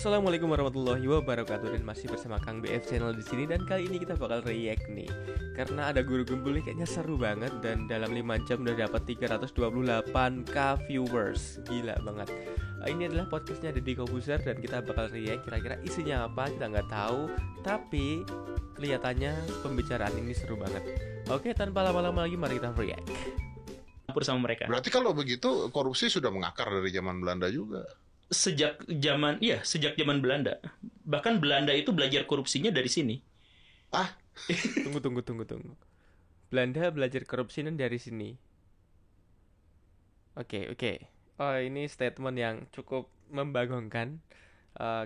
Assalamualaikum warahmatullahi wabarakatuh, dan masih bersama Kang BF Channel di sini. Dan kali ini kita bakal react nih, karena ada guru gembul nih, kayaknya seru banget. Dan dalam 5 jam udah dapat 328k viewers, gila banget. Ini adalah podcastnya Deddy Kobuzer, dan kita bakal react. Kira-kira isinya apa kita nggak tahu, tapi kelihatannya pembicaraan ini seru banget. Oke, tanpa lama-lama lagi mari kita react. Sama mereka. Berarti kalau begitu korupsi sudah mengakar dari zaman Belanda juga. Sejak zaman Belanda. Bahkan Belanda itu belajar korupsinya dari sini. Tunggu. Belanda belajar korupsinya dari sini. Oke. Oh, ini statement yang cukup membangunkan.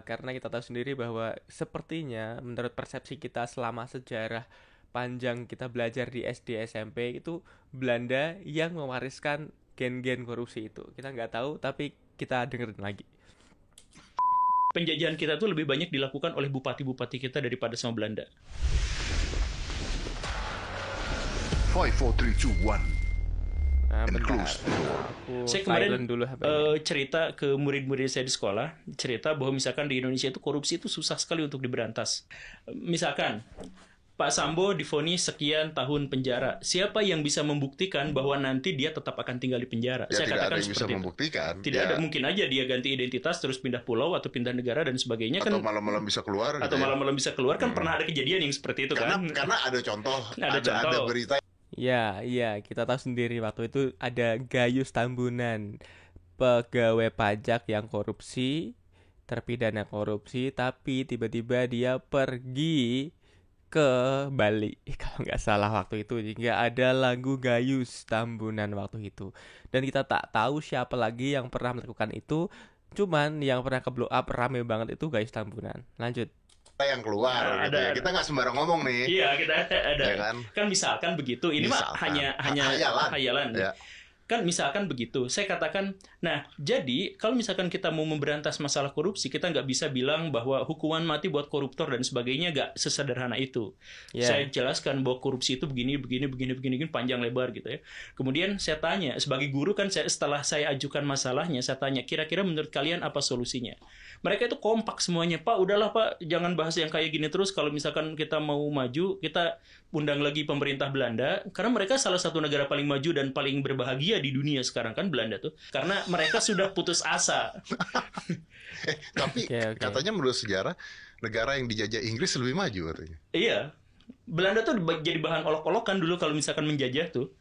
Karena kita tahu sendiri bahwa sepertinya menurut persepsi kita selama sejarah panjang kita belajar di SD SMP, itu Belanda yang mewariskan gen-gen korupsi itu. Kita nggak tahu, tapi kita dengerin lagi. Penjajahan kita tuh lebih banyak dilakukan oleh bupati-bupati kita daripada sama Belanda. 5, 4, 3, 2, 1. Bentar. Saya kemarin dulu cerita ke murid-murid saya di sekolah, cerita bahwa misalkan di Indonesia itu korupsi itu susah sekali untuk diberantas. Misalkan Pak Sambo divonis sekian tahun penjara. Siapa yang bisa membuktikan bahwa nanti dia tetap akan tinggal di penjara? Ya, Saya tidak katakan ada yang bisa seperti itu. membuktikan. Tidak ada, mungkin aja dia ganti identitas terus pindah pulau atau pindah negara dan sebagainya. Atau malam-malam bisa keluar. Atau malam-malam bisa keluar, kan pernah ada kejadian yang seperti itu kan? Karena ada contoh. Ada berita. Ya, kita tahu sendiri waktu itu ada Gayus Tambunan, pegawai pajak yang korupsi, terpidana korupsi, tapi tiba-tiba dia pergi ke Bali kalau nggak salah waktu itu, hingga ada lagu Gayus Tambunan waktu itu. Dan kita tak tahu siapa lagi yang pernah melakukan itu, cuman yang pernah ke blow up rame banget itu Gayus Tambunan. Lanjut. Yang keluar gitu ya. Kita nggak sembarang ngomong nih. Iya, kita ada. Ya kan misalkan begitu. Ini mah hanya hayalan. Ya. Kan misalkan begitu, saya katakan, nah jadi kalau misalkan kita mau memberantas masalah korupsi, kita nggak bisa bilang bahwa hukuman mati buat koruptor dan sebagainya, nggak sesederhana itu. Saya jelaskan bahwa korupsi itu begini, panjang lebar gitu ya. Kemudian saya tanya, sebagai guru kan setelah saya ajukan masalahnya, saya tanya, kira-kira menurut kalian apa solusinya? Mereka itu kompak semuanya, Pak, udahlah Pak, jangan bahas yang kayak gini terus. Kalau misalkan kita mau maju, kita undang lagi pemerintah Belanda, karena mereka salah satu negara paling maju dan paling berbahagia di dunia sekarang kan Belanda tuh, karena mereka sudah putus asa. Tapi katanya menurut sejarah negara yang dijajah Inggris lebih maju katanya. Iya, Belanda tuh jadi bahan olok-olokan dulu kalau misalkan menjajah tuh,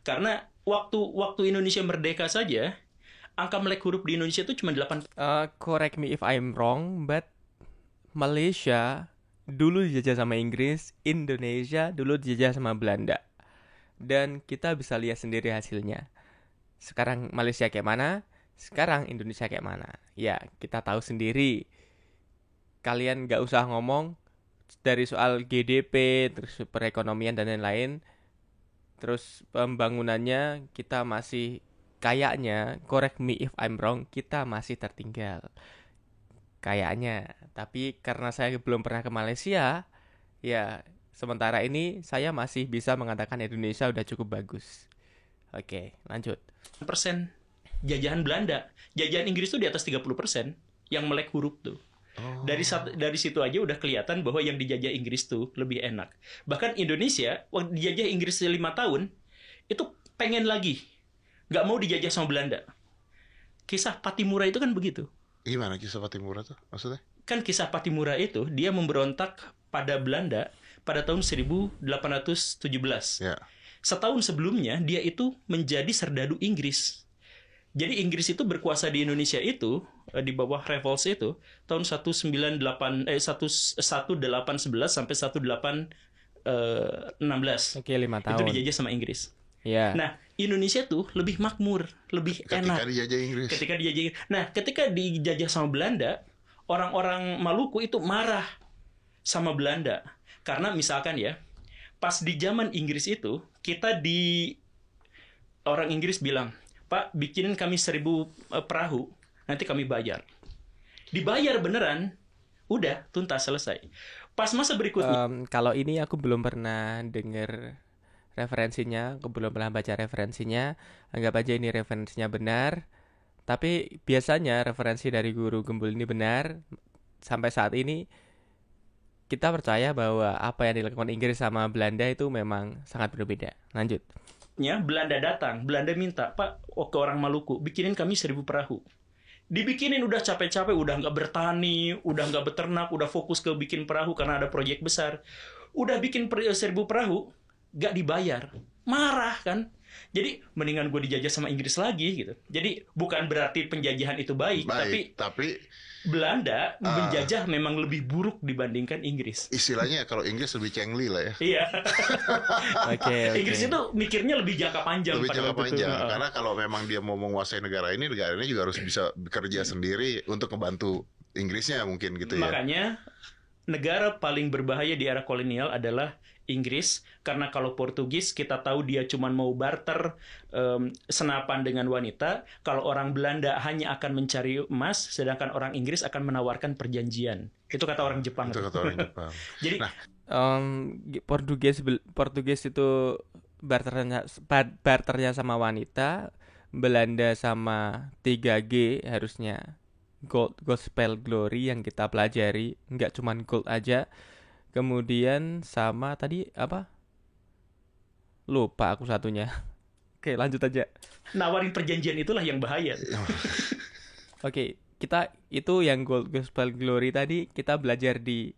karena waktu Indonesia merdeka saja angka melek huruf di Indonesia itu cuma 8. Correct me if I'm wrong, but Malaysia dulu dijajah sama Inggris, Indonesia dulu dijajah sama Belanda. Dan kita bisa lihat sendiri hasilnya. Sekarang Malaysia kayak mana, sekarang Indonesia kayak mana. Ya, kita tahu sendiri. Kalian gak usah ngomong dari soal GDP, terus perekonomian dan lain-lain. Terus pembangunannya kita masih kayaknya, correct me if I'm wrong, kita masih tertinggal. Kayaknya. Tapi karena saya belum pernah ke Malaysia, ya sementara ini saya masih bisa mengatakan Indonesia udah cukup bagus. Oke, lanjut. Persen jajahan Belanda, jajahan Inggris tuh di atas 30% yang melek huruf tuh. Dari situ aja udah kelihatan bahwa yang dijajah Inggris tuh lebih enak. Bahkan Indonesia waktu dijajah Inggris 5 tahun itu pengen lagi, nggak mau dijajah sama Belanda. Kisah Patimura itu kan begitu. Gimana kisah Patimura tuh maksudnya? Kan kisah Patimura itu dia memberontak pada Belanda pada tahun 1817. Ya. Setahun sebelumnya dia itu menjadi serdadu Inggris. Jadi Inggris itu berkuasa di Indonesia itu di bawah Raffles itu tahun 1811 sampai 1816. Oke, 5 tahun. Itu dijajah sama Inggris. Ya. Nah, Indonesia tuh lebih makmur, lebih enak. Ketika dijajah. Nah, ketika dijajah sama Belanda, orang-orang Maluku itu marah sama Belanda. Karena misalkan ya, pas di zaman Inggris itu, orang Inggris bilang, Pak, bikinin kami 1000 perahu, nanti kami bayar. Dibayar beneran, udah, tuntas, selesai. Pas masa berikutnya. Kalau ini aku belum pernah dengar referensinya, aku belum pernah baca referensinya. Anggap aja ini referensinya benar. Tapi biasanya referensi dari guru gembul ini benar. sampai saat ini kita percaya bahwa apa yang dilakukan Inggris sama Belanda itu memang sangat berbeda. Lanjut. Ya, Belanda datang, Belanda minta, Pak, ke orang Maluku, bikinin kami 1000 perahu. Dibikinin udah capek-capek, udah nggak bertani, udah nggak beternak, udah fokus ke bikin perahu karena ada proyek besar. Udah bikin 1000 perahu, nggak dibayar. Marah kan? Jadi mendingan gue dijajah sama Inggris lagi gitu. Jadi bukan berarti penjajahan itu baik. Tapi Belanda menjajah memang lebih buruk dibandingkan Inggris. Istilahnya kalau Inggris lebih cengli lah ya. Iya. Okay. Inggris itu mikirnya lebih jangka panjang. Lebih jangka panjang. Karena kalau memang dia mau menguasai negara ini juga harus bisa bekerja sendiri untuk membantu Inggrisnya mungkin gitu ya. Makanya negara paling berbahaya di era kolonial adalah Inggris, karena kalau Portugis kita tahu dia cuma mau barter senapan dengan wanita. Kalau orang Belanda hanya akan mencari emas, sedangkan orang Inggris akan menawarkan perjanjian. Itu kata orang Jepang. Itu kata orang Jepang. Jadi Portugis itu barternya sama wanita, Belanda sama 3G harusnya gospel glory yang kita pelajari, nggak cuma gold aja. Kemudian sama tadi apa? Lupa aku satunya. Oke, lanjut aja. Nawarin perjanjian itulah yang bahaya. Oke, kita itu yang gospel glory tadi kita belajar di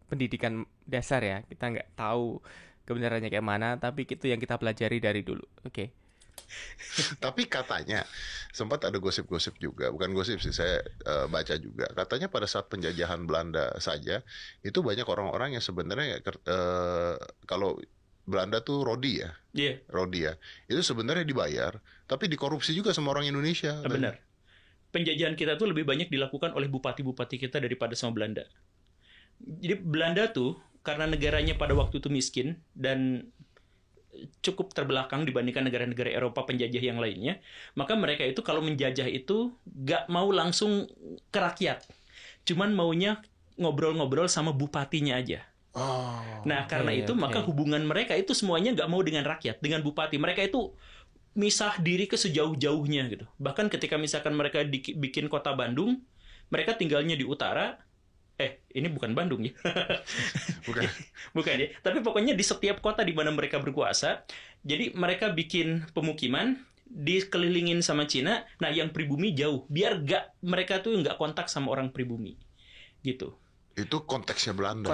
pendidikan dasar ya. Kita nggak tahu kebenarannya kayak mana, tapi itu yang kita pelajari dari dulu. Oke. Tapi katanya sempat ada gosip-gosip juga, bukan gosip sih, saya baca juga. Katanya pada saat penjajahan Belanda saja itu banyak orang-orang yang sebenarnya kalau Belanda tuh Rodi ya, Rodi ya, itu sebenarnya dibayar, tapi dikorupsi juga sama orang Indonesia. Benar. Penjajahan kita tuh lebih banyak dilakukan oleh bupati-bupati kita daripada sama Belanda. Jadi Belanda tuh karena negaranya pada waktu itu miskin dan cukup terbelakang dibandingkan negara-negara Eropa penjajah yang lainnya, maka mereka itu kalau menjajah itu gak mau langsung ke rakyat, cuman maunya ngobrol-ngobrol sama bupatinya aja. Nah karena itu maka hubungan mereka itu semuanya gak mau dengan rakyat, dengan bupati. Mereka itu misah diri ke sejauh-jauhnya gitu. Bahkan ketika misalkan mereka bikin kota Bandung, mereka tinggalnya di utara. Ini bukan Bandung ya. Bukan ya. Tapi pokoknya di setiap kota di mana mereka berkuasa, jadi mereka bikin pemukiman dikelilingin sama Cina. Nah, yang pribumi jauh, biar mereka tuh nggak kontak sama orang pribumi, gitu. Itu konteksnya Belanda.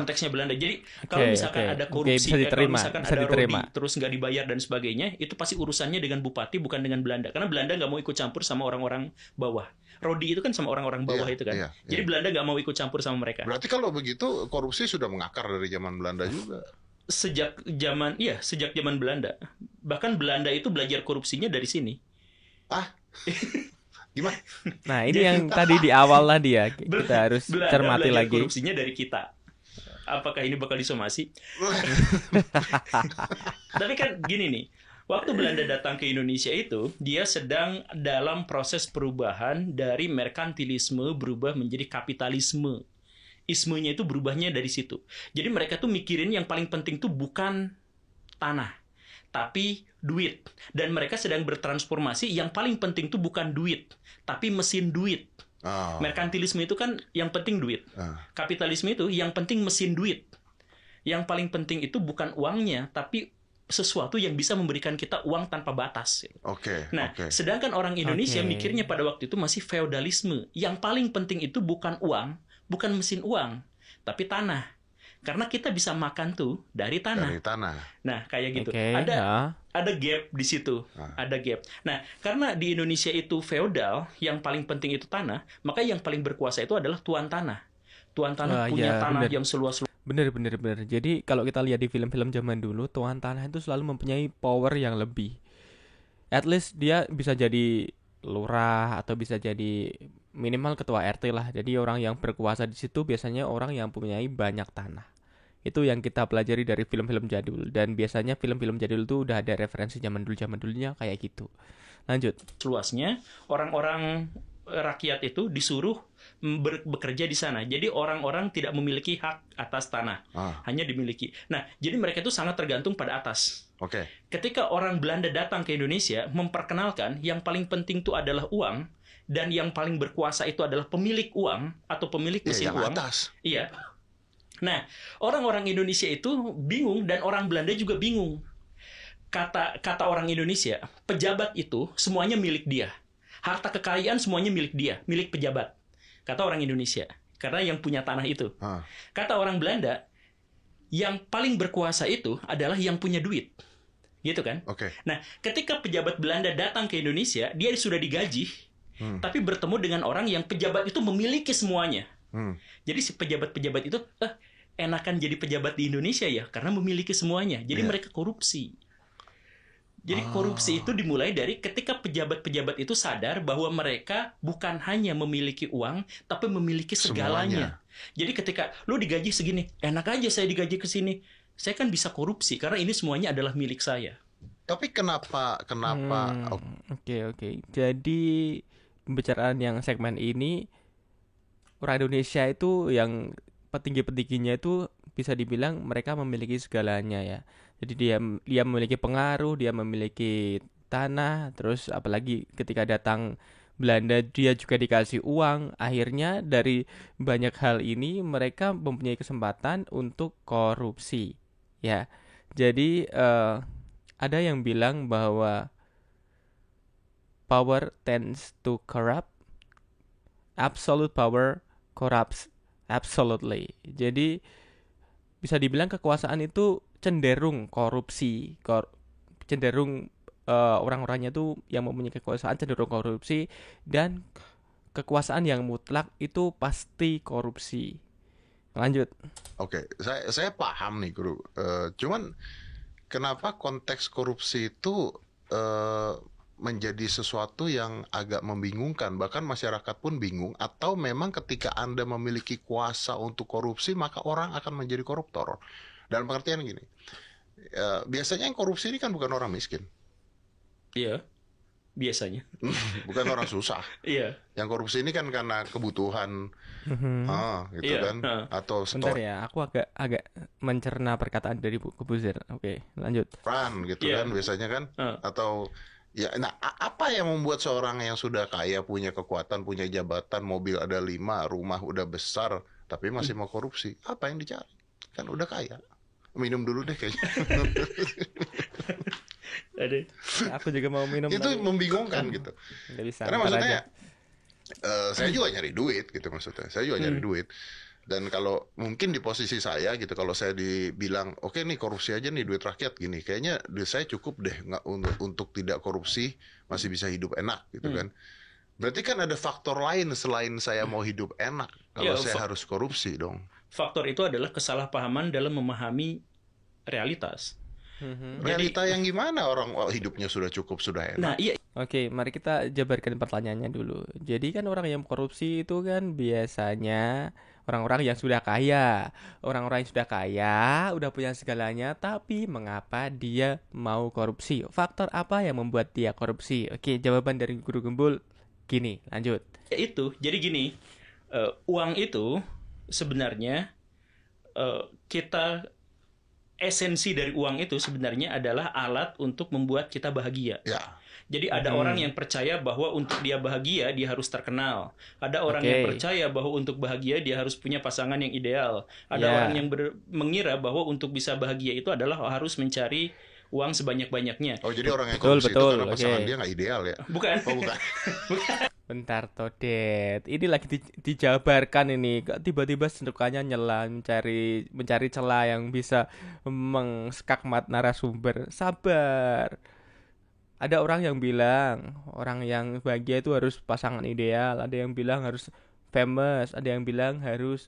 Jadi kalau misalkan ada korupsi, kalau misalkan ada Rodi terus nggak dibayar dan sebagainya, itu pasti urusannya dengan bupati bukan dengan Belanda. Karena Belanda nggak mau ikut campur sama orang-orang bawah. Rodi itu kan sama orang-orang bawah itu kan. Jadi Belanda nggak mau ikut campur sama mereka. Berarti kalau begitu korupsi sudah mengakar dari zaman Belanda juga. Sejak zaman Belanda. Bahkan Belanda itu belajar korupsinya dari sini. Gimana? Nah, ini yang tadi di awal tadi ya. Kita harus cermati lagi. Korupsinya dari kita. Apakah ini bakal disomasi? Tapi kan gini nih. Waktu Belanda datang ke Indonesia itu, dia sedang dalam proses perubahan dari merkantilisme berubah menjadi kapitalisme. Ismenya itu berubahnya dari situ. Jadi mereka tuh mikirin yang paling penting tuh bukan tanah, tapi duit. Dan mereka sedang bertransformasi, yang paling penting tuh bukan duit, tapi mesin duit. Merkantilisme itu kan yang penting duit. Kapitalisme itu yang penting mesin duit. Yang paling penting itu bukan uangnya, tapi sesuatu yang bisa memberikan kita uang tanpa batas. Sedangkan orang Indonesia mikirnya pada waktu itu masih feodalisme. Yang paling penting itu bukan uang, bukan mesin uang, tapi tanah. Karena kita bisa makan tuh dari tanah. Nah, kayak gitu. Ada gap di situ. Ada gap. Nah, karena di Indonesia itu feodal, yang paling penting itu tanah, maka yang paling berkuasa itu adalah tuan tanah. Tuan tanah punya tanah yang seluas-luas. Bener. Jadi kalau kita lihat di film-film zaman dulu, tuan tanah itu selalu mempunyai power yang lebih. At least dia bisa jadi lurah atau bisa jadi minimal ketua RT lah. Jadi orang yang berkuasa di situ biasanya orang yang mempunyai banyak tanah. Itu yang kita pelajari dari film-film jadul. Dan biasanya film-film jadul itu udah ada referensi zaman dulunya kayak gitu. Lanjut. Luasnya orang-orang rakyat itu disuruh bekerja di sana. Jadi orang-orang tidak memiliki hak atas tanah, hanya dimiliki. Nah, jadi mereka itu sangat tergantung pada atas. Ketika orang Belanda datang ke Indonesia, memperkenalkan yang paling penting itu adalah uang, dan yang paling berkuasa itu adalah pemilik uang atau pemilik mesin yang uang. atas. Iya. Nah, orang-orang Indonesia itu bingung dan orang Belanda juga bingung. Kata orang Indonesia, pejabat itu semuanya milik dia. Harta kekayaan semuanya milik dia, milik pejabat. Kata orang Indonesia, karena yang punya tanah itu. Kata orang Belanda, yang paling berkuasa itu adalah yang punya duit. Gitu kan? Oke. Nah, ketika pejabat Belanda datang ke Indonesia, dia sudah digaji, tapi bertemu dengan orang yang pejabat itu memiliki semuanya. Jadi si pejabat-pejabat itu enakan jadi pejabat di Indonesia ya, karena memiliki semuanya. Jadi mereka korupsi. Jadi korupsi itu dimulai dari ketika pejabat-pejabat itu sadar bahwa mereka bukan hanya memiliki uang, tapi memiliki segalanya. Jadi ketika lu digaji segini, enak aja saya digaji ke sini. Saya kan bisa korupsi karena ini semuanya adalah milik saya. Tapi kenapa? Oke. Jadi pembicaraan yang segmen ini, orang Indonesia itu yang petinggi-petingginya itu bisa dibilang mereka memiliki segalanya ya. Jadi dia memiliki pengaruh, dia memiliki tanah, terus apalagi ketika datang Belanda dia juga dikasih uang. Akhirnya dari banyak hal ini mereka mempunyai kesempatan untuk korupsi. Ya, jadi ada yang bilang bahwa power tends to corrupt, absolute power corrupts absolutely. Jadi bisa dibilang kekuasaan itu cenderung korupsi, cenderung orang-orangnya tuh yang mempunyai kekuasaan cenderung korupsi, dan kekuasaan yang mutlak itu pasti korupsi. Lanjut. Oke, saya paham nih Guru. Cuman kenapa konteks korupsi itu menjadi sesuatu yang agak membingungkan, bahkan masyarakat pun bingung, atau memang ketika Anda memiliki kuasa untuk korupsi maka orang akan menjadi koruptor. Dalam pengertian gini, biasanya yang korupsi ini kan bukan orang miskin. Iya, biasanya. Bukan orang susah. Iya. Yang korupsi ini kan karena kebutuhan, gitu kan, atau Bentar store. ya, aku agak mencerna perkataan dari Bu Kebuzer. Oke, lanjut. Gitu kan biasanya kan, atau ya, nah apa yang membuat seorang yang sudah kaya, punya kekuatan, punya jabatan, mobil ada 5, rumah udah besar, tapi masih mau korupsi? Apa yang dicari? Kan udah kaya. Minum dulu deh kayaknya. Aku juga mau minum. Itu membingungkan gitu. Nggak bisa. Karena maksudnya saya juga nyari duit gitu maksudnya. Saya juga nyari duit. Dan kalau mungkin di posisi saya gitu, kalau saya dibilang oke nih korupsi aja nih duit rakyat gini, kayaknya saya cukup deh nggak untuk tidak korupsi, masih bisa hidup enak gitu kan. Berarti kan ada faktor lain selain saya mau hidup enak kalau saya harus korupsi dong. Faktor itu adalah kesalahpahaman dalam memahami realitas. Realita yang gimana? Orang hidupnya sudah cukup, sudah enak. Nah, iya. Oke, mari kita jabarkan pertanyaannya dulu. Jadi kan orang yang korupsi itu kan biasanya orang-orang yang sudah kaya. Orang-orang yang sudah kaya, udah punya segalanya, tapi mengapa dia mau korupsi? Faktor apa yang membuat dia korupsi? Oke, jawaban dari Guru Gembul gini, lanjut. Itu, jadi gini, uang itu sebenarnya esensi dari uang itu sebenarnya adalah alat untuk membuat kita bahagia. Ya. Jadi ada orang yang percaya bahwa untuk dia bahagia dia harus terkenal. Ada orang yang percaya bahwa untuk bahagia dia harus punya pasangan yang ideal. Ada orang yang mengira bahwa untuk bisa bahagia itu adalah harus mencari uang sebanyak-banyaknya. Oh, jadi orang yang korupsi itu karena pasangan dia nggak ideal ya? Bukan. Oh, bukan. Bentar Todet, ini lagi dijabarkan ini. Kok tiba-tiba sentukannya nyela mencari celah yang bisa mengskakmat narasumber. Sabar. Ada orang yang bilang orang yang bahagia itu harus pasangan ideal, ada yang bilang harus famous, ada yang bilang harus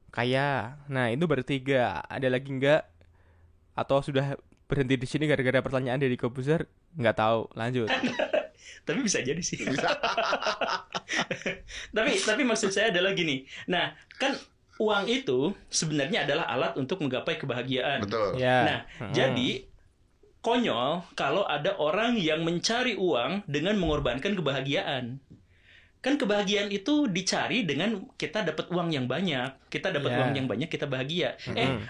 kaya. Nah, itu bertiga. Ada lagi enggak? Atau sudah berhenti di sini gara-gara pertanyaan dari Kobuzer? Nggak tahu. Lanjut. Tapi bisa jadi sih. tapi maksud saya adalah gini. Nah, kan uang itu sebenarnya adalah alat untuk menggapai kebahagiaan. Betul. Ya. Nah, jadi konyol kalau ada orang yang mencari uang dengan mengorbankan kebahagiaan. Kan kebahagiaan itu dicari dengan kita dapat uang yang banyak. Kita dapat uang yang banyak, kita bahagia.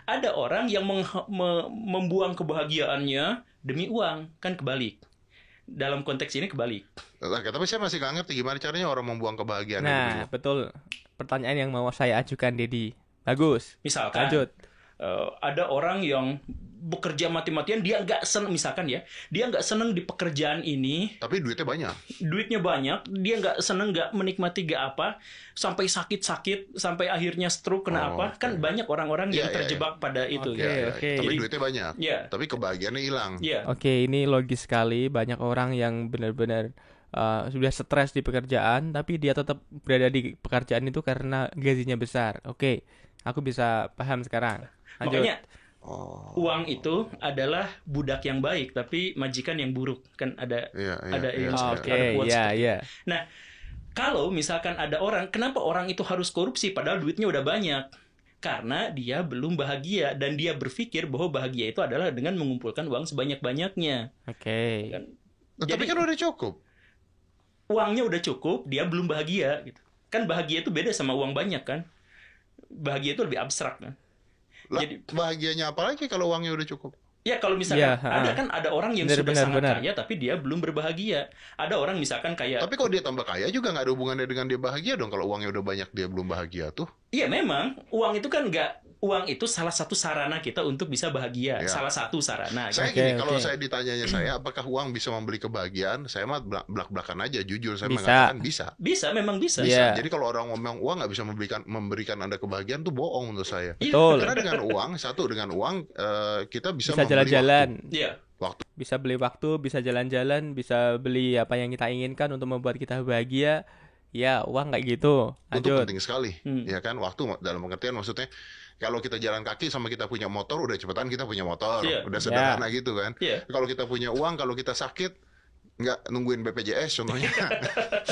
Ada orang yang membuang kebahagiaannya demi uang. Kan kebalik. Dalam konteks ini kebalik. Tapi saya masih nggak ngerti gimana caranya orang membuang kebahagiaan itu. Nah, betul. Pertanyaan yang mau saya ajukan, Dedi. Bagus. Misalkan Lanjut. ada orang yang bekerja mati-matian, dia nggak seneng, misalkan ya, dia nggak seneng di pekerjaan ini, Tapi duitnya banyak. dia nggak seneng, nggak menikmati, nggak apa, sampai sakit-sakit, sampai akhirnya stroke, kena apa, kan banyak orang-orang yang Iya, iya, terjebak pada itu. Oke, gitu. oke. Tapi Jadi- duitnya banyak. Iya. Tapi kebahagiaannya hilang. Iya. Oke, ini logis sekali. Banyak orang yang benar-benar sudah stres di pekerjaan, tapi dia tetap berada di pekerjaan itu karena gajinya besar. Oke, aku bisa paham sekarang. Lanjut. Makanya Oh. uang itu adalah budak yang baik, tapi majikan yang buruk. Kan ada Iya, ada iya, yang iya. Oke, ada quotes ya, seperti ya. itu. Nah, kalau misalkan ada orang, kenapa orang itu harus korupsi padahal duitnya udah banyak? Karena dia belum bahagia dan dia berpikir bahwa bahagia itu adalah dengan mengumpulkan uang sebanyak-banyaknya. Oke. Kan Tapi Jadi- kan udah cukup. uangnya udah cukup, dia belum bahagia gitu. Kan bahagia itu beda sama uang banyak kan? Bahagia itu lebih abstrak kan? Lah, Jadi- bahagianya apalagi kalau uangnya udah cukup? Ya kalau misalkan Iya, ada orang yang Benar, sudah benar, sangat benar. kaya tapi dia belum berbahagia. Ada orang misalkan kayak Tapi kalau dia tambah kaya juga nggak ada hubungannya dengan dia bahagia dong. Kalau uangnya udah banyak dia belum bahagia tuh. iya memang uang itu kan uang itu salah satu sarana kita untuk bisa bahagia. Ya. Salah satu sarana. Saya Oke, gini, kalau oke. saya ditanyanya saya, apakah uang bisa membeli kebahagiaan? Saya mah belak-belakan aja, jujur saya Bisa. mengatakan bisa. Bisa, memang bisa. Iya. Jadi kalau orang ngomong uang nggak bisa memberikan Anda kebahagiaan tuh bohong menurut saya. Iya, Betul. Karena dengan uang, kita bisa Bisa membeli jalan-jalan. Iya. Bisa beli waktu, bisa jalan-jalan, bisa beli apa yang kita inginkan untuk membuat kita bahagia. Ya, uang kayak gitu. Waktu. Itu Lanjut. penting sekali, ya kan? Waktu dalam pengertian maksudnya kalau kita jalan kaki sama kita punya motor, udah cepetan kita punya motor, Iya. udah sederhana gitu kan. Iya. Kalau kita punya uang, kalau kita sakit, nggak nungguin BPJS contohnya,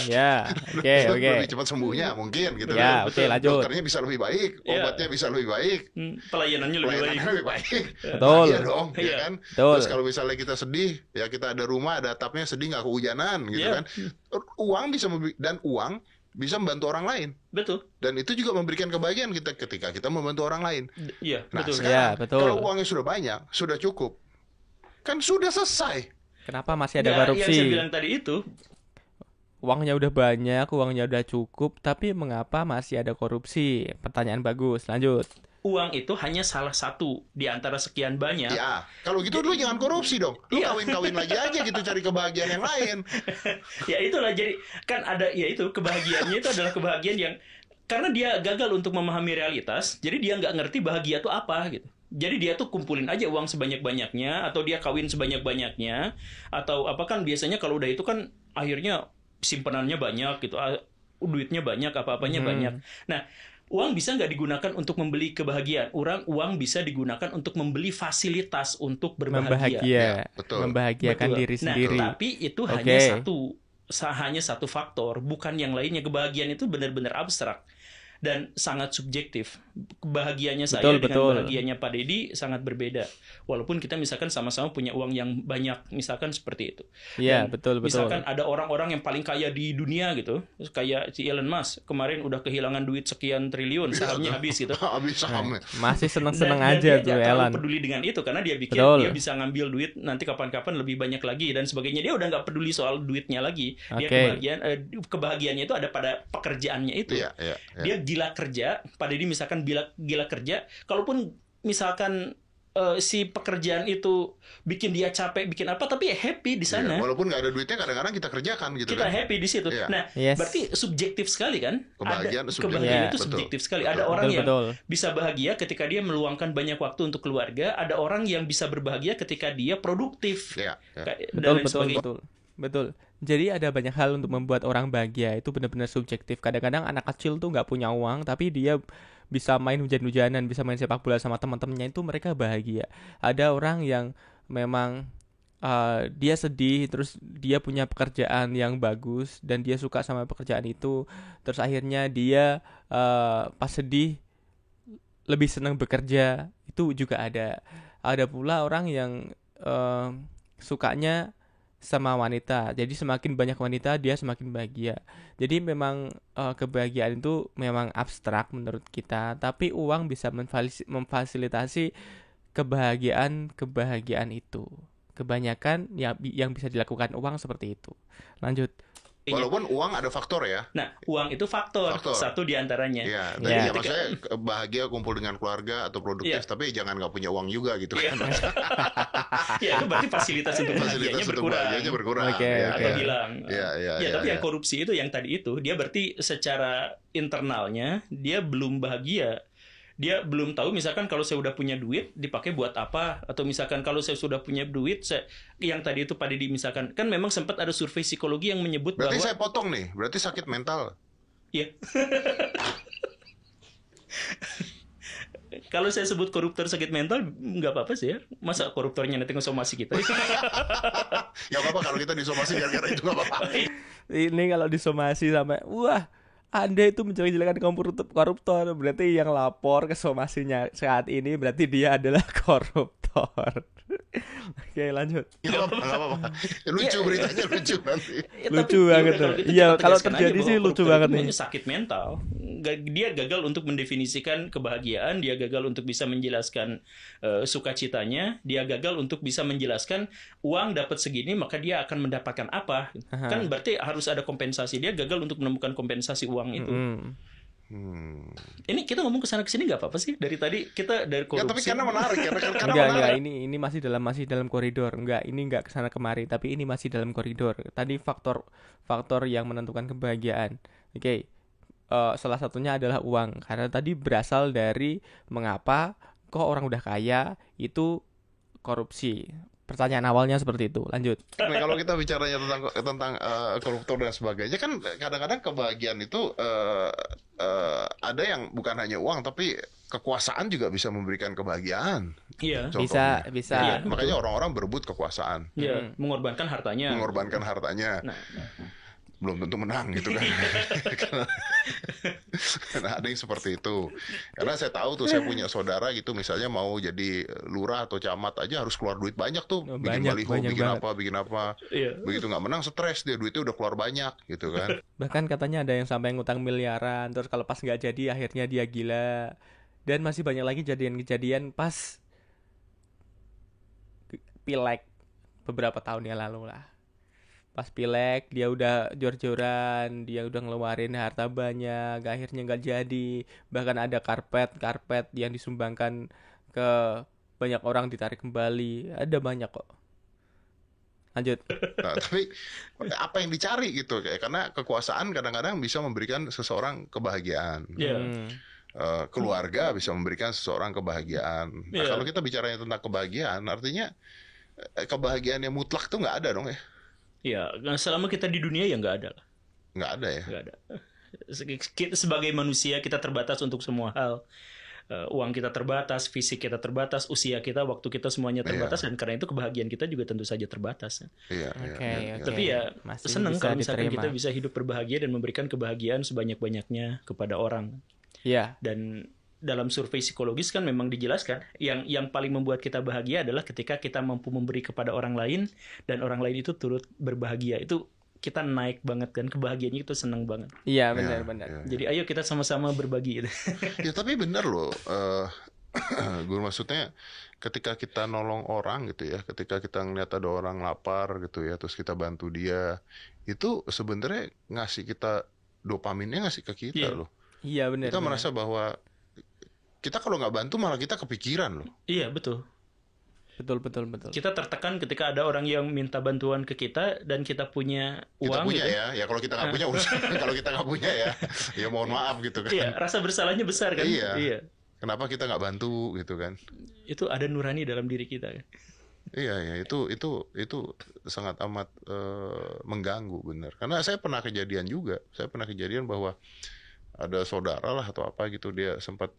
Ya, oke, oke. lebih cepat sembuhnya mungkin gitu Ya, kan. oke, lanjut. Dokternya bisa lebih baik, Iya. obatnya bisa lebih baik, Pelayanannya lebih baik. pelayanannya lebih baik. Betul. Iya dong, ya Iya. kan. Betul. Terus kalau misalnya kita sedih, ya kita ada rumah, ada atapnya, sedih nggak kehujanan gitu Iya. kan. Uang bisa dan uang bisa membantu orang lain. Betul. Dan itu juga memberikan kebahagiaan kita ketika kita membantu orang lain. Iya, Nah, betul. sekarang Ya, betul. kalau uangnya sudah banyak, sudah cukup, kan sudah selesai. Kenapa masih ada Nggak, yang saya korupsi? bilang tadi itu, Uangnya udah banyak, uangnya udah cukup, tapi mengapa masih ada korupsi? Pertanyaan bagus. Lanjut. uang itu hanya salah satu di antara sekian banyak. Ya, kalau gitu lu jangan korupsi dong. Lu Iya. kawin-kawin lagi aja gitu cari kebahagiaan yang lain. Ya itulah, jadi kan ada, ya itu kebahagiaannya itu adalah kebahagiaan yang karena dia gagal untuk memahami realitas, jadi dia nggak ngerti bahagia itu apa gitu. Jadi dia tuh kumpulin aja uang sebanyak-banyaknya, atau dia kawin sebanyak-banyaknya, atau apa, kan biasanya kalau udah itu kan akhirnya simpenannya banyak gitu, duitnya banyak, apa-apanya banyak. Nah, uang bisa nggak digunakan untuk membeli kebahagiaan. Uang bisa digunakan untuk membeli fasilitas untuk berbahagia. Ya, betul. Membahagiakan Betul. diri sendiri. Nah, tapi itu hanya satu faktor, bukan yang lainnya. Kebahagiaan itu benar-benar abstrak dan sangat subjektif. Kebahagiaannya saya Betul, dengan betul. bahagianya Pak Deddy sangat berbeda. Walaupun kita misalkan sama-sama punya uang yang banyak, misalkan seperti itu. Iya, Dan betul, betul. Misalkan ada orang-orang yang paling kaya di dunia gitu, kayak si Elon Musk kemarin udah kehilangan duit sekian triliun, sahamnya habis gitu. Habis sahamnya. Masih seneng-seneng Dan aja dia tuh nggak terlalu Elan. peduli dengan itu karena dia pikir Betul. dia bisa ngambil duit nanti kapan-kapan lebih banyak lagi dan sebagainya. Dia udah nggak peduli soal duitnya lagi. Dia Oke. kebahagiaannya itu ada pada pekerjaannya itu. Iya, iya, iya. Dia gila kerja. Pak Deddy misalkan gila kerja. Kalaupun misalkan si pekerjaan itu bikin dia capek, bikin apa, tapi ya happy di sana. Iya, walaupun nggak ada duitnya kadang-kadang kita kerjakan gitu Kita kan. happy di situ. Iya. Nah, Yes. berarti subjektif sekali kan? Kebahagiaan subjektif. Kebahagiaan Iya, itu betul. subjektif sekali. Betul. Ada orang Betul, yang betul. bisa bahagia ketika dia meluangkan banyak waktu untuk keluarga. Ada orang yang bisa berbahagia ketika dia produktif. Iya, iya. Dan Betul, lain betul, sebagainya. betul. Betul. Jadi ada banyak hal untuk membuat orang bahagia, itu benar-benar subjektif. Kadang-kadang anak kecil tuh nggak punya uang, tapi dia bisa main hujan-hujanan, bisa main sepak bola sama teman-temannya, itu mereka bahagia. Ada orang yang memang dia sedih, terus dia punya pekerjaan yang bagus dan dia suka sama pekerjaan itu, terus akhirnya dia pas sedih lebih senang bekerja, itu juga ada. Ada pula orang yang sukanya sama wanita, jadi semakin banyak wanita dia semakin bahagia. Jadi memang kebahagiaan itu memang abstrak menurut kita, tapi uang bisa memfasilitasi kebahagiaan itu. kebanyakan yang bisa dilakukan uang seperti itu. Lanjut. Walaupun uang ada faktor ya. Nah, uang itu faktor. Satu di antaranya. Iya, tadi ya maksudnya bahagia kumpul dengan keluarga atau produktif, tapi jangan nggak punya uang juga gitu kan. Ya, itu berarti fasilitas untuk bahagianya berkurang. Atau hilang. Tapi yang korupsi itu yang tadi itu, dia berarti secara internalnya dia belum bahagia. Dia belum tahu misalkan kalau saya udah punya duit dipakai buat apa, atau misalkan kalau saya sudah punya duit yang tadi itu Pak Didi misalkan kan memang sempat ada survei psikologi yang menyebut berarti bahwa saya potong nih, berarti sakit mental. Iya. Kalau saya sebut koruptor sakit mental nggak apa-apa sih ya, masa koruptornya nanti ngesomasi kita. Ya apa kalau kita disomasi gara-gara itu nggak apa-apa. Ini kalau disomasi sampai wah Anda itu menjelek-jelekan koruptor, berarti yang lapor ke somasinya saat ini berarti dia adalah koruptor. Oke, lanjut. Nggak apa-apa. Lucu beritanya, lucu nanti. Lucu banget tuh. Iya, kalau terjadi sih lucu banget nih. Sakit mental. Dia gagal untuk mendefinisikan kebahagiaan, dia gagal untuk bisa menjelaskan sukacitanya, dia gagal untuk bisa menjelaskan uang dapat segini maka dia akan mendapatkan apa. Kan berarti harus ada kompensasi. Dia gagal untuk menemukan kompensasi uang itu. Ini kita ngomong kesana kesini nggak apa-apa sih dari tadi kita dari korupsi. Ya, tapi karena menarik enggak, ini masih dalam koridor. Ini enggak kesana kemari, tapi ini masih dalam koridor. Tadi faktor yang menentukan kebahagiaan. Oke. Salah satunya adalah uang, karena tadi berasal dari mengapa kok orang udah kaya itu korupsi. Pertanyaan awalnya seperti itu. Lanjut. Nah, kalau kita bicaranya tentang koruptor dan sebagainya, kan kadang-kadang kebahagiaan itu ada yang bukan hanya uang, tapi kekuasaan juga bisa memberikan kebahagiaan. Iya. Contohnya. Bisa. Ya, makanya orang-orang berebut kekuasaan. Iya. Mengorbankan hartanya. Nah. Belum tentu menang gitu kan. Nah, ada yang seperti itu. Karena saya tahu tuh, saya punya saudara gitu, misalnya mau jadi lurah atau camat aja harus keluar duit banyak tuh. Bikin baliho, bikin apa. Iya. Begitu nggak menang stres, dia duitnya udah keluar banyak gitu kan. Bahkan katanya ada yang sampai ngutang miliaran, terus kalau pas nggak jadi akhirnya dia gila. Dan masih banyak lagi kejadian-kejadian pas pileg beberapa tahun yang lalu lah. Pas pileg dia udah jor-joran, dia udah ngeluarin harta banyak, akhirnya nggak jadi. Bahkan ada karpet yang disumbangkan ke banyak orang ditarik kembali. Ada banyak kok. Lanjut. Nah, tapi apa yang dicari gitu, karena kekuasaan kadang-kadang bisa memberikan seseorang kebahagiaan. Keluarga bisa memberikan seseorang kebahagiaan. Nah, kalau kita bicaranya tentang kebahagiaan, artinya kebahagiaan yang mutlak tuh nggak ada dong ya. Ya, selama kita di dunia ya nggak ada lah. Nggak ada ya? Nggak ada. Kita sebagai manusia kita terbatas untuk semua hal. Uang kita terbatas, fisik kita terbatas, usia kita, waktu kita semuanya terbatas, dan karena itu kebahagiaan kita juga tentu saja terbatas. Tapi ya senang kalau misalkan kita bisa hidup berbahagia dan memberikan kebahagiaan sebanyak-banyaknya kepada orang. Iya. Dan dalam survei psikologis kan memang dijelaskan yang paling membuat kita bahagia adalah ketika kita mampu memberi kepada orang lain dan orang lain itu turut berbahagia. Itu kita naik banget kan, kebahagiaannya itu senang banget. Iya, benar. Jadi ayo kita sama-sama berbagi gitu. Ya tapi benar loh. Gue maksudnya ketika kita nolong orang gitu ya, ketika kita ngeliat ada orang lapar gitu ya, terus kita bantu dia, itu sebenarnya ngasih kita dopaminnya, ngasih ke kita loh. Iya, benar. Kita merasa bahwa kita kalau nggak bantu malah kita kepikiran loh. Iya, betul. Betul. Kita tertekan ketika ada orang yang minta bantuan ke kita dan kita punya uang. Kita punya gitu. Ya kalau kita nggak punya urusan. Kalau kita nggak punya ya mohon maaf gitu kan. Iya, rasa bersalahnya besar kan. Iya. Kenapa kita nggak bantu gitu kan? Itu ada nurani dalam diri kita kan. Iya, itu sangat amat mengganggu benar. Karena saya pernah kejadian juga. Saya pernah kejadian bahwa ada saudara lah atau apa gitu, dia sempat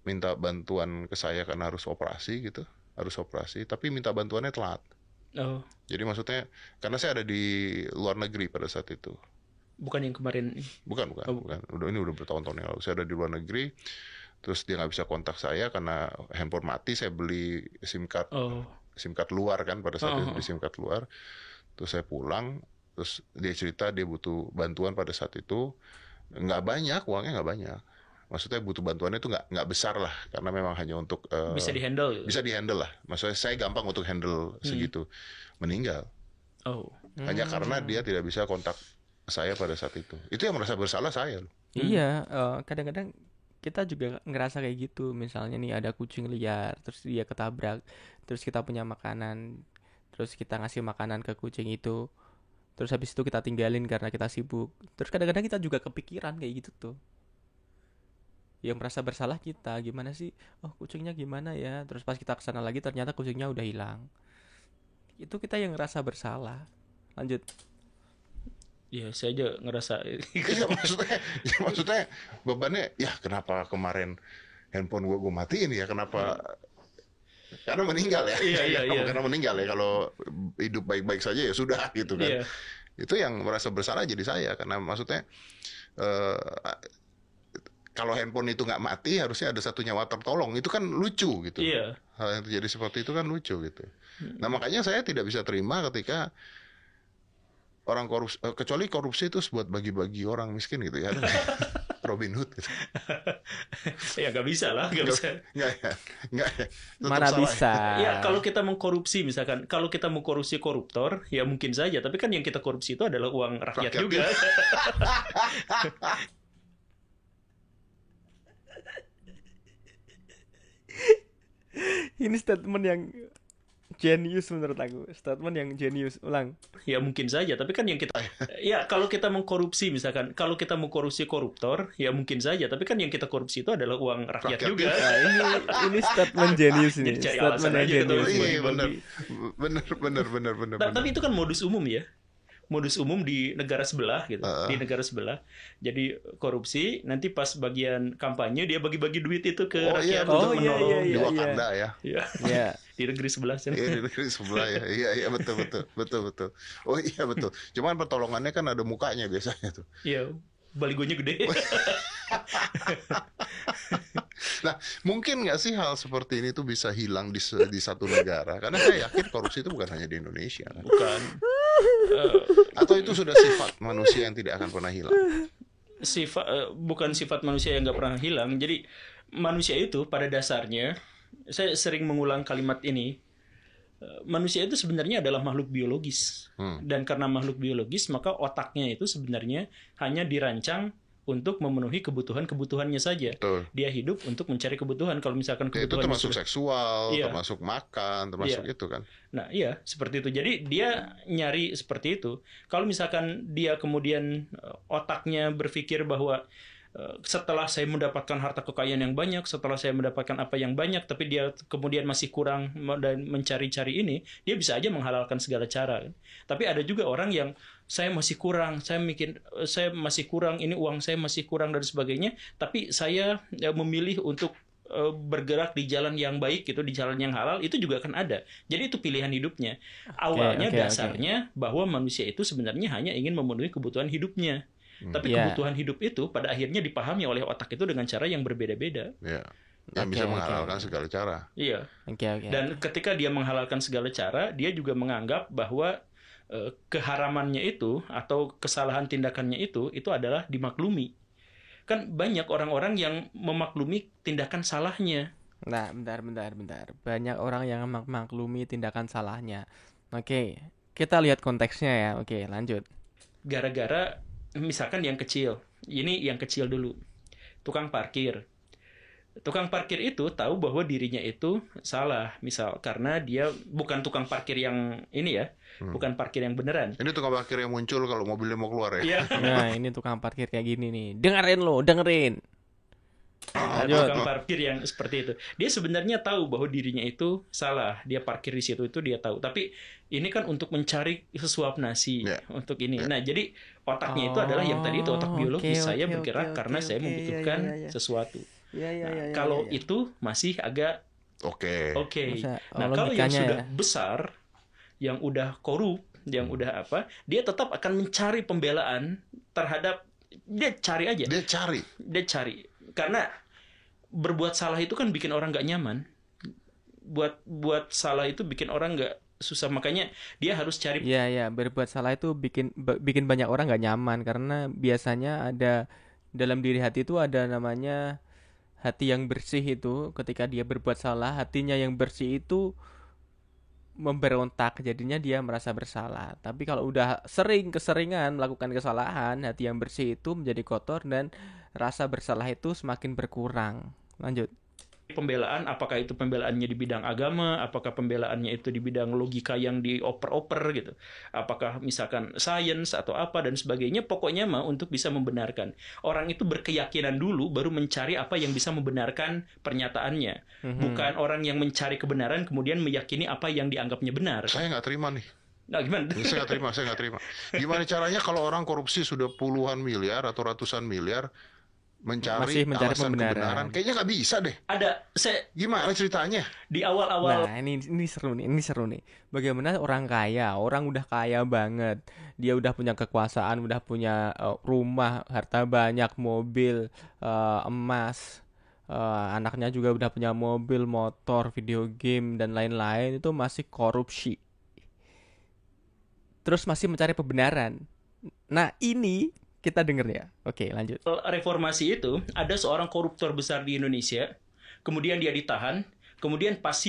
minta bantuan ke saya karena harus operasi, tapi minta bantuannya telat. Oh. Jadi maksudnya karena saya ada di luar negeri pada saat itu. Bukan yang kemarin. Bukan. Ini udah bertahun-tahun yang lalu. Saya ada di luar negeri, terus dia nggak bisa kontak saya karena handphone mati. Saya beli SIM card luar kan pada saat itu, di SIM card luar. Terus saya pulang, terus dia cerita dia butuh bantuan pada saat itu. Nggak banyak, uangnya nggak banyak. maksudnya butuh bantuannya itu nggak besar lah, karena memang hanya untuk bisa dihandle. Bisa dihandle lah. Maksudnya saya gampang untuk handle segitu. Meninggal. Hanya karena dia tidak bisa kontak saya pada saat itu. Itu yang merasa bersalah saya loh. Iya, kadang-kadang kita juga ngerasa kayak gitu. Misalnya nih ada kucing liar, terus dia ketabrak, terus kita punya makanan, terus kita ngasih makanan ke kucing itu, terus habis itu kita tinggalin karena kita sibuk. Terus kadang-kadang kita juga kepikiran kayak gitu tuh. Yang merasa bersalah kita, gimana sih? Oh, kucingnya gimana ya? Terus pas kita kesana lagi ternyata kucingnya udah hilang. Itu kita yang ngerasa bersalah. Lanjut. Ya, saya aja ngerasa. Iya, maksudnya bebannya, ya kenapa kemarin handphone gue matiin ya? Kenapa? Karena meninggal ya. Iya. Karena meninggal ya. Kalau hidup baik-baik saja ya sudah gitu kan. Iya. Itu yang merasa bersalah jadi saya, karena maksudnya kalau handphone itu nggak mati harusnya ada satu nyawa tertolong. Itu kan lucu gitu. Iya. Hal yang terjadi seperti itu kan lucu gitu. Nah, makanya saya tidak bisa terima ketika orang korupsi, kecuali korupsi itu buat bagi-bagi orang miskin gitu ya. Robin Hood gitu. Ya nggak bisa lah, nggak bisa. Nggak ya. Mana bisa? Ya kalau kita mengkorupsi, misalkan kalau kita mengkorupsi koruptor, ya mungkin saja. Tapi kan yang kita korupsi itu adalah uang rakyat juga. Ini statement yang genius menurut aku. Statement yang genius. Ulang. Ya mungkin saja, tapi kan yang kita ya kalau kita mengkorupsi, misalkan kalau kita mengkorupsi koruptor, ya mungkin saja, tapi kan yang kita korupsi itu adalah uang rakyat juga. Nah, ini statement genius ini. Jadi cari Statement alasan yang aja gitu. genius. Iya, benar. Tapi itu kan modus umum ya. Modus umum di negara sebelah gitu. Di negara sebelah. Jadi korupsi, nanti pas bagian kampanye dia bagi-bagi duit itu ke rakyat untuk menolong. Di Wakanda ya. Iya. Di negeri sebelah sini. Iya, di negeri sebelah ya. Iya, betul. Oh iya betul. Cuman pertolongannya kan ada mukanya biasanya tuh. Iya. Baligonya gede. Nah, mungkin nggak sih hal seperti ini tuh bisa hilang di satu negara? Karena saya yakin korupsi itu bukan hanya di Indonesia. Kan? Bukan. Atau itu sudah sifat manusia yang tidak akan pernah hilang? Bukan sifat manusia yang nggak pernah hilang. Jadi manusia itu pada dasarnya, saya sering mengulang kalimat ini. Manusia itu sebenarnya adalah makhluk biologis. Dan karena makhluk biologis, maka otaknya itu sebenarnya hanya dirancang untuk memenuhi kebutuhannya saja. Betul. Dia hidup untuk mencari kebutuhan. Kalau misalkan kebutuhan itu termasuk seksual, termasuk makan, termasuk itu kan. Nah, iya, seperti itu. Jadi dia nyari seperti itu. Kalau misalkan dia kemudian otaknya berpikir bahwa setelah saya mendapatkan harta kekayaan yang banyak, setelah saya mendapatkan apa yang banyak, tapi dia kemudian masih kurang dan mencari-cari ini, dia bisa aja menghalalkan segala cara. Tapi ada juga orang yang saya masih kurang, saya masih kurang, ini uang saya masih kurang dan sebagainya, tapi saya memilih untuk bergerak di jalan yang baik gitu, di jalan yang halal, itu juga akan ada. Jadi itu pilihan hidupnya. Awalnya dasarnya bahwa manusia itu sebenarnya hanya ingin memenuhi kebutuhan hidupnya. Tapi kebutuhan hidup itu pada akhirnya dipahami oleh otak itu dengan cara yang berbeda-beda. Iya. Yang bisa menghalalkan segala cara. Iya. Dan ketika dia menghalalkan segala cara, dia juga menganggap bahwa keharamannya itu atau kesalahan tindakannya itu adalah dimaklumi. Kan banyak orang-orang yang memaklumi tindakan salahnya. Nah, bentar. Banyak orang yang memaklumi tindakan salahnya. Oke, kita lihat konteksnya ya. Oke, lanjut. Gara-gara misalkan yang kecil. Ini yang kecil dulu. Tukang parkir. Tukang parkir itu tahu bahwa dirinya itu salah, misal karena dia bukan tukang parkir yang ini ya, bukan parkir yang beneran. Ini tukang parkir yang muncul kalau mobilnya mau keluar ya. Nah, ini tukang parkir kayak gini nih. Dengerin. Tukang parkir yang seperti itu. Dia sebenarnya tahu bahwa dirinya itu salah. Dia parkir di situ itu dia tahu. Tapi ini kan untuk mencari sesuap nasi untuk ini. Nah, jadi otaknya itu adalah yang tadi itu otak biologis. Saya bergerak karena saya membutuhkan sesuatu. Kalau itu masih agak oke. Nah, kalau yang sudah besar, yang udah korup, yang udah apa, dia tetap akan mencari pembelaan terhadap, dia cari aja. Dia cari. Karena berbuat salah itu kan bikin orang nggak nyaman. Buat salah itu bikin orang nggak susah, makanya dia harus cari. Iya, berbuat salah itu bikin banyak orang nggak nyaman karena biasanya ada dalam diri hati itu ada namanya hati yang bersih. Itu ketika dia berbuat salah, hatinya yang bersih itu memberontak, jadinya dia merasa bersalah. Tapi kalau udah keseringan melakukan kesalahan, hati yang bersih itu menjadi kotor dan rasa bersalah itu semakin berkurang. Lanjut. Pembelaan, apakah itu pembelaannya di bidang agama, apakah pembelaannya itu di bidang logika yang dioper-oper gitu, apakah misalkan sains atau apa dan sebagainya, pokoknya mah untuk bisa membenarkan. Orang itu berkeyakinan dulu baru mencari apa yang bisa membenarkan pernyataannya. Bukan orang yang mencari kebenaran kemudian meyakini apa yang dianggapnya benar. Saya nggak terima nih. Nah, gimana? Saya nggak terima. Gimana caranya kalau orang korupsi sudah puluhan miliar atau ratusan miliar Masih mencari alasan pembenaran. kebenaran? Kayaknya nggak bisa deh. Gimana ceritanya? Di awal-awal. Nah, ini seru nih. Bagaimana orang kaya, orang udah kaya banget. Dia udah punya kekuasaan, udah punya rumah, harta banyak, mobil, emas. Anaknya juga udah punya mobil, motor, video game dan lain-lain, itu masih korupsi. Terus masih mencari pembenaran. Nah, ini kita denger ya. Oke, lanjut. Reformasi itu ada seorang koruptor besar di Indonesia, kemudian dia ditahan, kemudian pas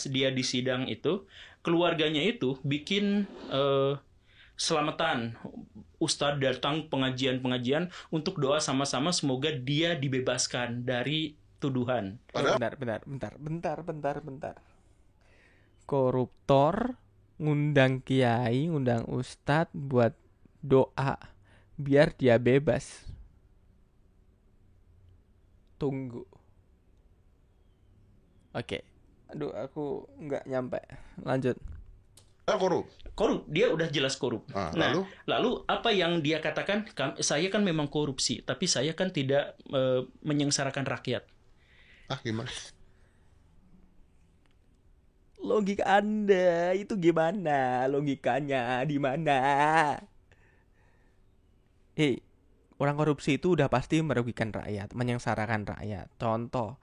dia di sidang itu, keluarganya itu bikin selamatan. Ustadz datang pengajian untuk doa sama-sama semoga dia dibebaskan dari tuduhan. Bentar. Koruptor ngundang kiai, ngundang ustadz buat doa biar dia bebas. Tunggu. Oke. Aduh, aku nggak nyampe. Lanjut. Korup, dia udah jelas korup. Lalu apa yang dia katakan? Saya kan memang korupsi, tapi saya kan tidak menyengsarakan rakyat. Gimana? Logika Anda itu gimana? Logikanya di mana? Hei, orang korupsi itu udah pasti merugikan rakyat, menyengsarakan rakyat. Contoh,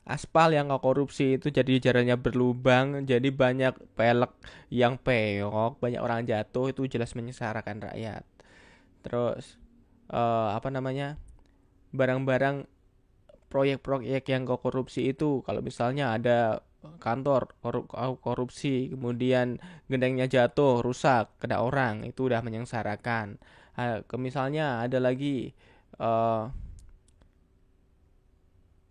aspal yang nggak korupsi itu jadi jalannya berlubang, jadi banyak pelek yang peok, banyak orang jatuh, itu jelas menyengsarakan rakyat. Terus, barang-barang proyek-proyek yang nggak korupsi itu, kalau misalnya ada kantor korupsi, kemudian gentengnya jatuh, rusak, kena orang, itu udah menyengsarakan. Misalnya ada lagi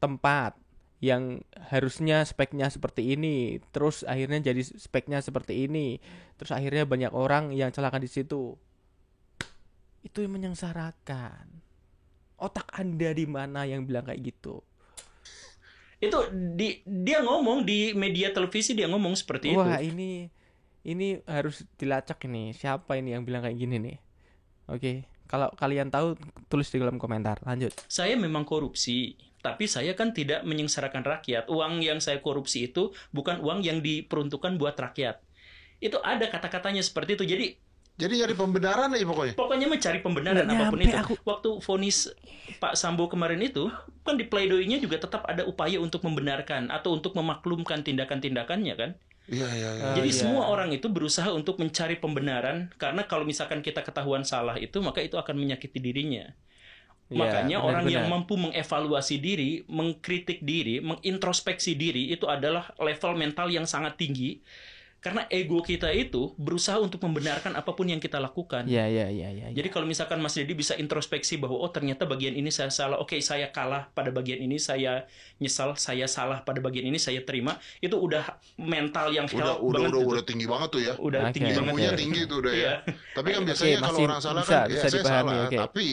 tempat yang harusnya speknya seperti ini, terus akhirnya jadi speknya seperti ini, terus akhirnya banyak orang yang celaka di situ. Itu yang menyengsarakan. Otak Anda di mana yang bilang kayak gitu? Itu dia ngomong di media televisi, dia ngomong seperti itu. Wah, ini harus dilacak ini. Siapa ini yang bilang kayak gini nih? Oke, kalau kalian tahu tulis di kolom komentar. Lanjut. Saya memang korupsi, tapi saya kan tidak menyengsarakan rakyat. Uang yang saya korupsi itu bukan uang yang diperuntukkan buat rakyat. Itu ada kata-katanya seperti itu. Jadi nyari pembenaran aja pokoknya. Pokoknya mencari pembenaran apapun itu. Waktu vonis Pak Sambo kemarin itu, kan di pleidoinya juga tetap ada upaya untuk membenarkan atau untuk memaklumkan tindakan-tindakannya kan. Iya. Jadi semua orang itu berusaha untuk mencari pembenaran, karena kalau misalkan kita ketahuan salah itu, maka itu akan menyakiti dirinya. Makanya orang yang mampu mengevaluasi diri, mengkritik diri, mengintrospeksi diri, itu adalah level mental yang sangat tinggi. Karena ego kita itu berusaha untuk membenarkan apapun yang kita lakukan. Iya. Jadi kalau misalkan Mas Dedi bisa introspeksi bahwa ternyata bagian ini saya salah, oke, saya kalah pada bagian ini, saya nyesal, saya salah pada bagian ini, saya terima, itu udah mental yang udah tinggi banget tuh ya. Udah tinggi banget. Ilmunya tinggi tuh udah ya. Tapi kan biasanya kalau orang salah kan bisa saya dipahami, salah, tapi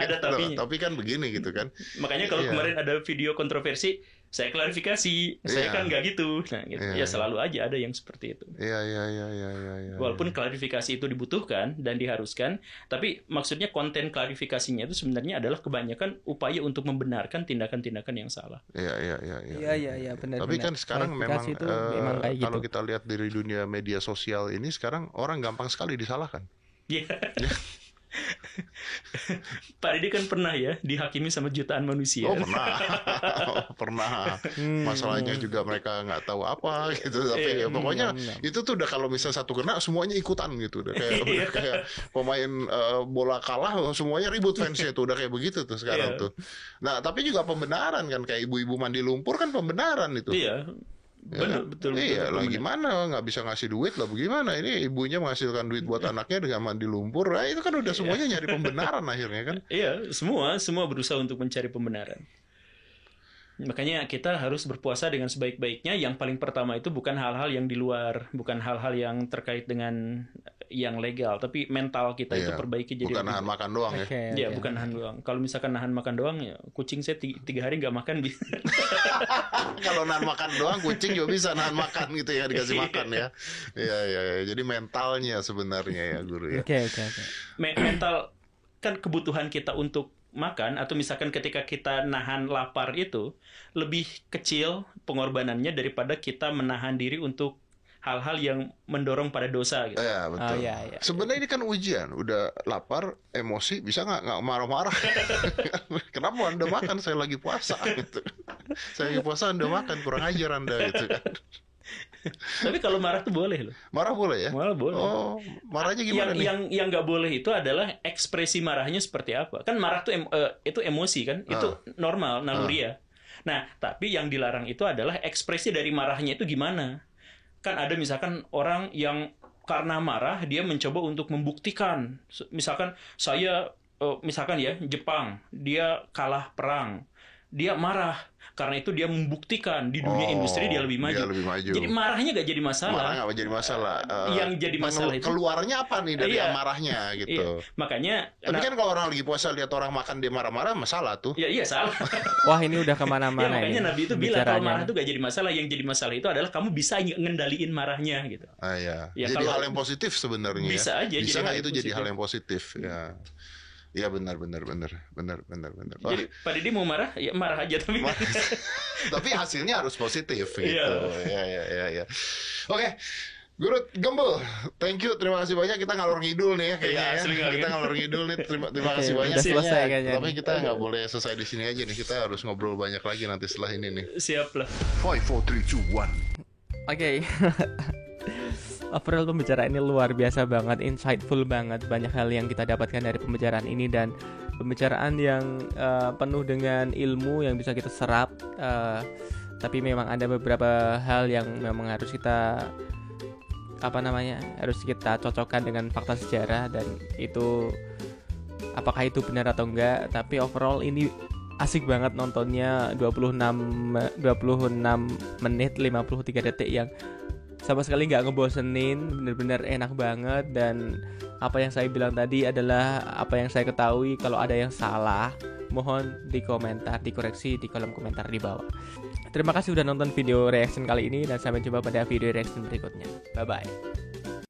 ada tapinya. Tapi kan begini gitu kan. Makanya kalau kemarin ada video kontroversi, saya klarifikasi, saya kan nggak gitu. Nah, gitu. Ya selalu aja ada yang seperti itu. Iya. Walaupun klarifikasi itu dibutuhkan dan diharuskan, tapi maksudnya konten klarifikasinya itu sebenarnya adalah kebanyakan upaya untuk membenarkan tindakan-tindakan yang salah. Iya, benar. Tapi kan sekarang memang kayak kalau kita lihat dari dunia media sosial ini sekarang orang gampang sekali disalahkan. Iya. Pak Didi kan pernah ya dihakimi sama jutaan manusia. Oh pernah, pernah. Masalahnya juga mereka nggak tahu apa gitu. Tapi ya, pokoknya itu tuh udah kalau misalnya satu kena semuanya ikutan gitu. Udah kayak pemain bola kalah semuanya ribut fansnya tuh. Udah kayak begitu tuh sekarang tuh. Nah tapi juga pembenaran kan kayak ibu-ibu mandi lumpur kan pembenaran itu. Iya. Benar, betul. Iya, lah gimana nggak bisa ngasih duit lah bagaimana ini ibunya menghasilkan duit buat anaknya dengan mandi lumpur. Nah, itu kan udah semuanya nyari pembenaran akhirnya kan. Iya, semua berusaha untuk mencari pembenaran. Makanya kita harus berpuasa dengan sebaik-baiknya. Yang paling pertama itu bukan hal-hal yang di luar, bukan hal-hal yang terkait dengan yang legal, tapi mental kita itu perbaiki jadi bukan nahan makan doang ya. Iya, bukan nahan doang. Kalau misalkan nahan makan doang ya kucing saya 3 hari nggak makan bisa. Kalau nahan makan doang kucing juga bisa nahan makan gitu ya, dikasih makan ya. Iya. Jadi mentalnya sebenarnya ya guru ya. Oke. Mental kan kebutuhan kita untuk makan atau misalkan ketika kita nahan lapar itu lebih kecil pengorbanannya daripada kita menahan diri untuk hal-hal yang mendorong pada dosa gitu. Ya betul. Sebenarnya ini kan ujian, udah lapar, emosi, bisa nggak marah-marah? Kenapa Anda makan? Saya lagi puasa gitu. Saya lagi puasa Anda makan, kurang ajar Anda gitu kan. Tapi kalau marah tuh boleh loh. Marah boleh ya? Marah boleh. Oh, marahnya gimana nih? Yang nggak boleh itu adalah ekspresi marahnya seperti apa. Kan marah tuh itu emosi kan, itu normal, naluri ya. Nah, tapi yang dilarang itu adalah ekspresi dari marahnya itu gimana. Kan ada misalkan orang yang karena marah dia mencoba untuk membuktikan. Misalkan misalkan ya Jepang, dia kalah perang. Dia marah karena itu dia membuktikan di dunia industri dia lebih maju. Jadi marahnya nggak jadi masalah. Marah nggak jadi masalah. Yang jadi masalah itu keluarnya apa nih dari amarahnya gitu. Makanya. Tapi kan kalau orang lagi puasa lihat orang makan dia marah-marah masalah tuh. Iya salah. Wah ini udah kemana-mana. Makanya Nabi itu bilang kalau marah itu nggak jadi masalah. Yang jadi masalah itu adalah kamu bisa ngendaliin marahnya gitu. Jadi hal yang positif sebenarnya. Bisa aja. Bisa nggak itu jadi hal yang positif ya. Iya benar. Oh. Jadi Pak Didi mau marah, ya marah aja tapi. Tapi hasilnya harus positif gitu. Iya. Oke. Guru Gembel, thank you, terima kasih banyak. Kita ngalor ngidul nih ya kayaknya. Kita ngalor ngidul nih. Terima kasih banyak. Udah selesai kayaknya. Tapi kita nggak boleh selesai di sini aja nih. Kita harus ngobrol banyak lagi nanti setelah ini nih. Siap lah. 5, 4, 3, 2, 1. Oke. Overall pembicaraan ini luar biasa banget, insightful banget. Banyak hal yang kita dapatkan dari pembicaraan ini dan pembicaraan yang penuh dengan ilmu yang bisa kita serap. Tapi memang ada beberapa hal yang memang harus kita harus kita cocokkan dengan fakta sejarah dan itu apakah itu benar atau enggak. Tapi overall ini asik banget nontonnya, 26 menit 53 detik yang sama sekali nggak ngebosenin, bener-bener enak banget. Dan apa yang saya bilang tadi adalah apa yang saya ketahui. Kalau ada yang salah, mohon dikoreksi di kolom komentar di bawah. Terima kasih sudah nonton video reaction kali ini dan sampai jumpa pada video reaction berikutnya. Bye bye.